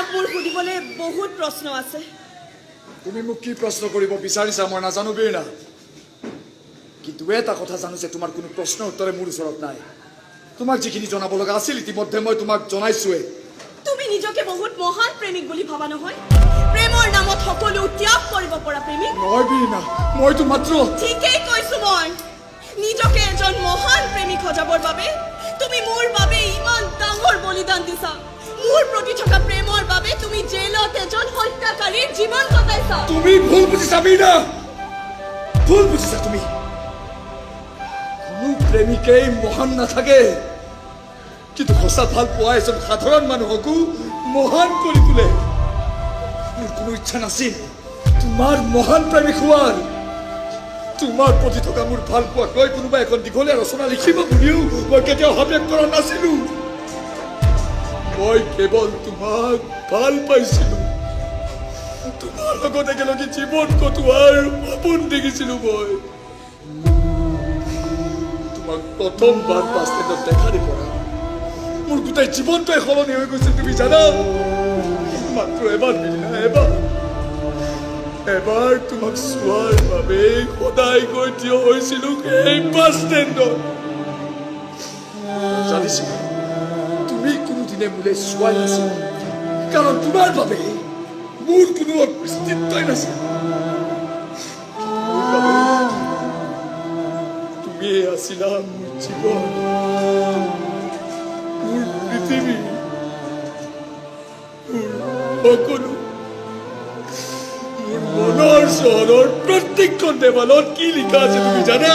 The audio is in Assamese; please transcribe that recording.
তোমাক মোৰ সুধিবলৈ বহুত প্ৰশ্ন আছে। তুমি মোক কি প্ৰশ্ন কৰিব বিচাৰিছা মই নাজানো বীণা, কিন্তু এটা কথা জানো যে তোমাৰ কোনো প্ৰশ্নৰ উত্তৰে মোৰ ওচৰত নাই। তোমাক যিখিনি জনাব লগা আছিল ইতিমধ্যে মই তোমাক জনাইছোৱে। তুমি নিজকে বহুত মহান প্ৰেমিক বুলি ভাবা নহয়? প্ৰেমৰ নামত সকলো ত্যাগ কৰিব পৰা প্ৰেমিক নহয় বীণা, মইতো মাত্ৰ ঠিকেই কৈছো। মই নিজকে এজন মহান প্ৰেমিক সজাবৰ বাবে তুমি মোৰ বাবে ইমান ডাঙৰ বলিদান দিছা। মোৰ প্ৰতি থকা প্ৰেমৰ বাবে তুমি জেলত এজন হত্যাকাৰীৰ জীৱন কটাইছা। তুমি ভুল বুজিছা বীণা, ভুল বুজিছা তুমি। কোনো প্ৰেমিকেই মহান নাথাকে, কিন্তু সঁচা ভাল পোৱা এজন সাধাৰণ মানুহকো মহান কৰি তোলে। মোৰ কোনো ইচ্ছা নাছিল তোমাৰ মহান প্ৰেমিক হোৱাৰ। তোমাৰ প্ৰতি থকা মোৰ ভাল পোৱাক লৈ কোনোবা এখন দীঘলীয়া ৰচনা লিখিব বুলিও মই কেতিয়াও সন্দেহ কৰা নাছিলো। মই কেৱল তোমাক ভাল পাইছিলো, তোমাৰ লগত একেলগে জীৱন কটোৱাৰ সপোন দেখিছিলো। মই তোমাক প্ৰথমবাৰ বাছ ষ্টেণ্ডত দেখা দি পৰা মোৰ গোটেই জীৱনটোৱে সলনি হৈ গৈছিল। তুমি জানা, মাত্ৰ এবাৰ মিলিনা, এবাৰ তোমাক চোৱাৰ বাবে সদায় গৈ থিয় হৈছিলো সেই বাছ ষ্টেণ্ডত। জানিছিলো তুমি কোনোদিনে মোলৈ চোৱাই নাছিল, কাৰণ তোমাৰ বাবে মোৰ কোনো অস্তিত্বই নাছিল। তুমিয়ে আছিলা মোৰ জীৱন, মোৰ পৃথিৱী, মোৰ সকলো। মোৰ মনৰ চহৰৰ প্ৰত্যেকখন দেৱালত কি লিখা আছে তুমি জানা?